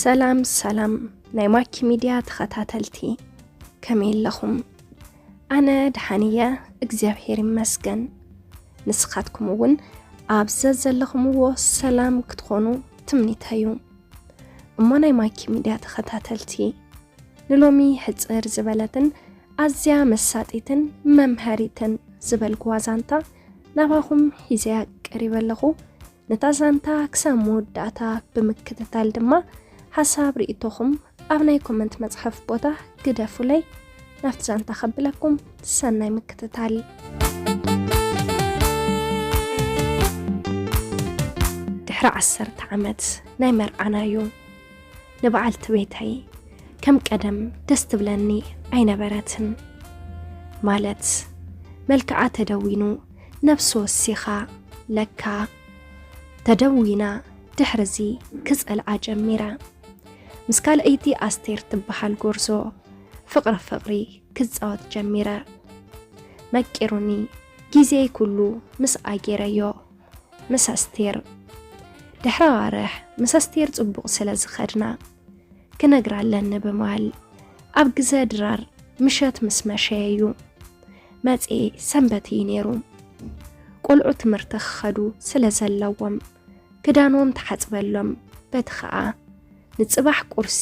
سلام ናይ ማኪ ሚድያ ተኸታተልቲ ከመይ ኣለኹም? ኣነ ድሓንየ እግዚአብሔር ይመስገን። ንስኻትኩም እውን ኣብ ዘለኹምዎ ሰላም ክትኾኑ ትምኒተዩ። እሞ ናይ ማኪ ሚድያ ተኸታተልቲ ንሎሚ ሕፅር ዝበለትን ኣዝያ መሳጢትን መምሃሪትን ዝበልግዋ ዛንታ ናባኹም ሒዘያ ቀሪበለኹ። ነታ ዛንታ ክሳብ መወዳእታ ብምክትታል ድማ ሓሳብ ርእቶኹም ኣብ ናይ ኮመንት መጽሐፍ ቦታ ግደፉለይ። ናፍቲ ዛንታ ኸብለኩም ሰናይ ምክትታል። ድሕሪ 10 ዓመት ናይ መርዓናዩ ንበዓልቲ ቤተይ ከም ቀደም ደስ ትብለኒ ኣይነበረትን። ማለት መልክዓ ተደዊኑ ነፍሲ ወሲኻ ለካ ተደዊና ድሕርዚ ክጸልዓ ጀሚረ። ምስ ካልአይቲ ኣስቴር ትበሃል ጎርዞ ፍቕሪ ክጻወት ጀሚረ። መቂሩኒ ጊዜይ ኩሉ ምስ ኣጌረዮ ምስ ኣስቴር ድሕሪ ዋርሕ ምስ ኣስቴር ጽቡቕ ስለ ዝኸድና ክነግራለን ብማል ኣብ ግዘ ድራር ምሸት ምስ መሸየዩ መጺ ሰንበቲ ነይሩ። ቆልዑ ትምህርቲ ክኸዱ ስለ ዘለዎም ክዳኖም ተሓጽበሎም በቲ ኸዓ ንጽባሕ ቁርሲ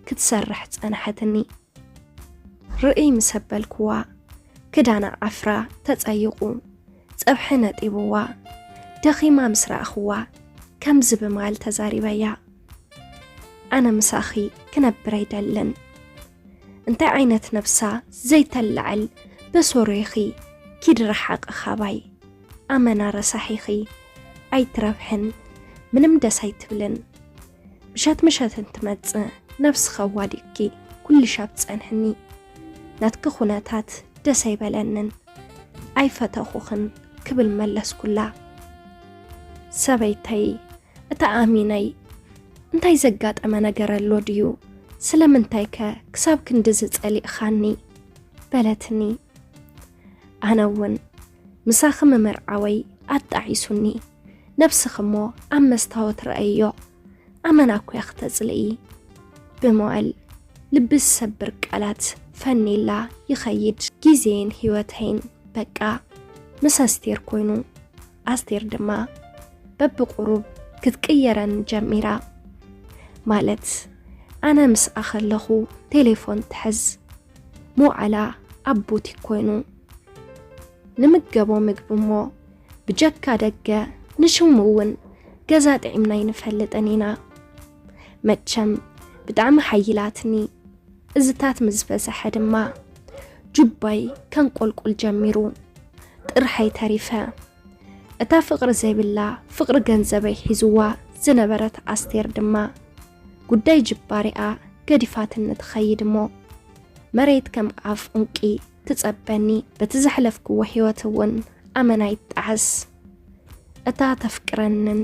ክትሰርሕ ጸናሐትኒ። ርእይ ምሰበልክዋ ክዳና ዓፍራ ተጸይቑ ጸብሒ ነጢብዋ ደኺማ ምስ ረኣኽዋ ከም ዝብማል ተዛሪበያ። ኣነ ምሳኺ ክነብር ኣይደልን። እንታይ ዓይነት ነፍሳ ዘይተላዕል በሶሮይኺ ኪድረሓቕ ኻባይ ኣመና ረሳሒኺ ኣይትረብሕን ምንም ደስ ኣይትብልን። ምሸት እንትመጽእ ነፍስ ኸዋዲቂ ኩሉ ሻብ ጸንሕኒ። ናትክ ኹነታት ደስ ኣይበለንን ኣይፈተኹኽን ክብል መለስኩላ። ሰበይተይ እታ ኣሚነይ እንታይ ዘጋጠመ ነገር ኣሎ ድዩ? ስለምንታይ ከ ክሳብ ክንዲ ዝጸሊእኻኒ በለትኒ። ኣነውን ምሳኺ መመርዓወይ ኣጣዒሱኒ። ነፍስኽሞ ኣብ መስታወት ረአዮ ኣመናኩ ያኽተጽልኢ ብምዋል ልብስ ሰብር ቃላት ፈኒላ ይኸይድ ጊዜን ሕይወተይን በቃ ምስ ኣስቴር ኮይኑ ኣስቴር ድማ በብቁሩብ ክትቅየረን ጀሚራ። ማለት ኣነ ምስ ኣኸለኹ ቴሌፎን ትሕዝ ሞዓላ ኣቦቲ ኮይኑ ንምገቦ ምግብሞ ብጀካ ደገ ንሽሙውን ገዛ ጥዒምና ይንፈልጠን ኢና። መቸም ብጣዕሚ ሓይላትኒ እዝታት ምዝበዝሐ ድማ ጁባይ ከንቆልቁል ጀሚሩ ጥርሐይ ተሪፈ። እታ ፍቕሪ ዘይብላ ፍቕሪ ገንዘበይ ሒዝዋ ዝነበረት ኣስቴር ድማ ጉዳይ ጅባሪኣ ገዲፋትን ትኸይድ እሞ መሬት ከም ኣፍ ዑንቂ ትጸበኒ። በቲ ዘሕለፍክዎ ሕይወትውን ኣመናይ ጣዓስ እታ ተፍቅረንን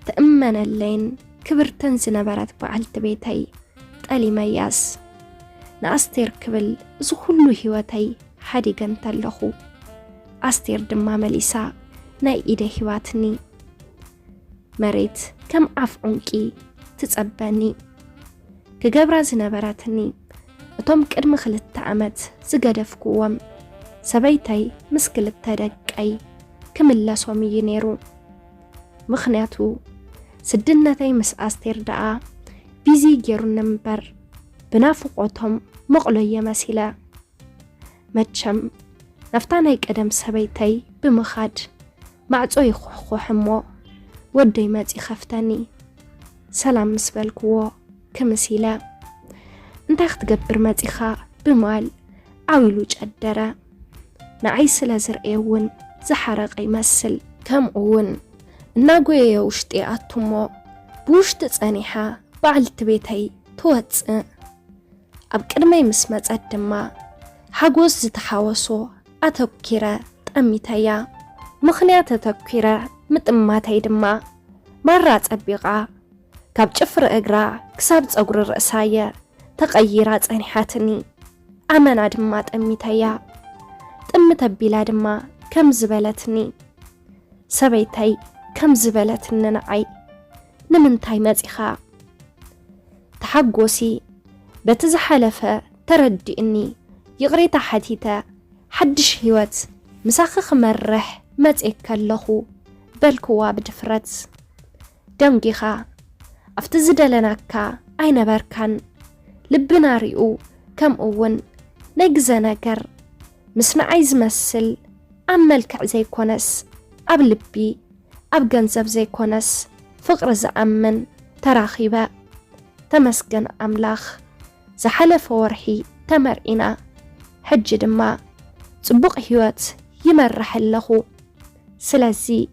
ተእመነለይን ክብርተን ዝነበረት በዓልቲ ቤተይ ጠሊመያስ ንኣስቴር ክብል እዚ ኩሉ ሕይወተይ ሓዲገን ተለኹ። ኣስቴር ድማ መሊሳ ናይ ኢደ ሕይዋትኒ መሬት ከም ኣፍ ዑንቂ ትጸበኒ። ክገብራ ዝነበረትኒ እቶም ቅድሚ 2 ዓመት ዝገደፍክዎም ሰበይተይ ምስ 2 ደቀይ ክምለሶም እዩ ነይሩ። ምኽንያቱ ስድነተይ ምስ ኣስቴር ደኣ ቢዚ ገይሩኒ እምበር ብናፍቆቶም መቕሎየ መሲለ። መቸም ናፍታ ናይ ቀደም ሰበይተይ ብምኻድ ማዕጾ ይኹሕኹሕ እሞ ወደይ መጺ ኸፍተኒ። ሰላም ምስ በልክዎ ክምሲለ እንታይ ክትገብር መጺኻ ብማል ዓዊሉ ጨደረ። ንዓይ ስለ ዝርአየውን ዝሓረቀ ይመስል። ከምኡውን እናጎየየ ውሽጢ ኣቱሞ ብውሽጢ ጸኒሓ በዓልቲ ቤተይ ትወፅእ። ኣብ ቅድመይ ምስ መጸት ድማ ሓጎስ ዝተሓወሶ ኣተኪረ ጠሚተያ። ምኽንያት ኣተኪረ ምጥማተይ ድማ ማራ ጸቢቓ ካብ ጭፍሪ እግራ ክሳብ ጸጉሪ ርእሳየ ተቐይራ ጸኒሓትኒ። ኣመና ድማ ጠሚተያ። ጥምተ ቢላ ድማ ከም ዝበለትኒ። ሰበይተይ ከም ዝበለትኒ ንዓይ ንምንታይ መጺኻ حقوسي بتزحلفة تردئني يغريتا حتيتا حدش هيوت مساخخ مرح متئك اللخو بلكوا بدفرت دمجيخا افتزدلناكا اين بركان لبنا ريو كم اون نجزا نجر مسنا عايز مسل عملك زي كونس اب لبي اب جنزب زي كونس فقر زأمن تراخيبا تمسكن أملاخ زحلف ورحي تمرئنا حج دما صبوق هيوت يمرح اللخو سلازي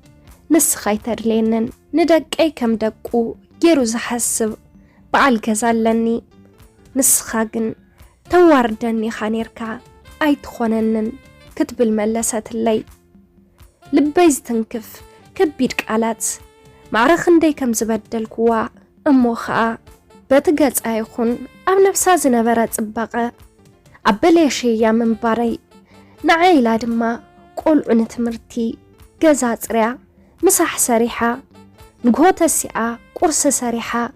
نسخيتر لينن ندق اي كم دقو جيرو زحسب بعال كزالني نسخاقن تواردني خانيركا اي تخوننن كتب الملسات اللي لبيز تنكف كبيرك آلات معرخن دي كم زبدل كوا أمو خا بتقاز آيخون أب نفسا زنبرات صباقة أبليشي يا من باري نعيلا دما قول عنت مرتي قزات ريا مساح سريحة نقوة السيئة قرص سريحة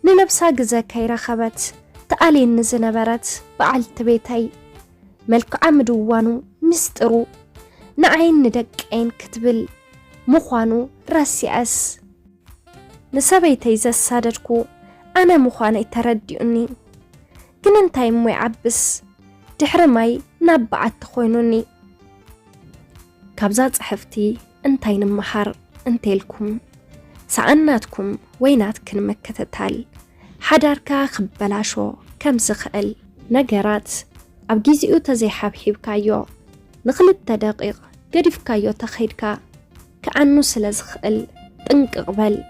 ننفسا قزا كيرا خبت تقالين نزنبرات بعالت بيتي ملك عمدوانو مسترو نعين ندقين كتبل مخوانو راسي أس نسابيتي زسادتكو أنا مخواني ترديوني كننتاي موي عبس تحرماي نابعات تخوينوني كابزات صحفتي انتاي نمحر انتيلكم سعناتكم ويناتكن مكتتال حداركا خبلاشو كم زخقل نجرات أبجيزيو تزيحاب حيبكايو نخلت دقيق قريفكايو تخيركا كأنو سلزخقل تنك قبل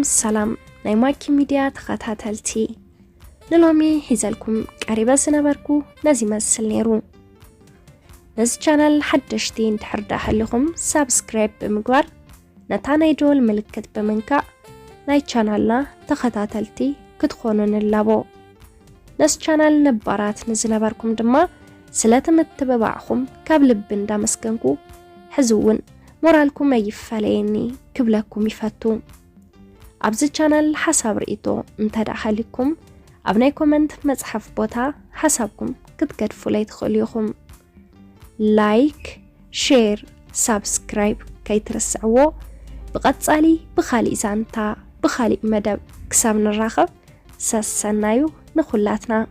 سلام ناي ماكي ميديا تخاتاتلتي نلومي حيزالكم قريبا سنباركو نازي مسل نيرو نز چانل حدشتين تحردا حلهم سابسكرايب بمقبار نتانا يدول ملكت بمنكا ناي چانلنا تخاتاتلتي كتخونن اللابو نز چانل نبارات نزنباركم دما سلاتم التبباعكم كابلب دا مسكنكو حزون مورالكم يفاليني كبلكم يفتو أبزي چانل حساب رئيتو انتدع حالكم أبناي كومنت مصحف بوتا حسابكم كتقدفو ليتخليكم لايك شير سابسكرايب كي ترسعوو بقصالي بخالي زانتا بخالي مدب كساب نراخب ساسانايو نخلاتنا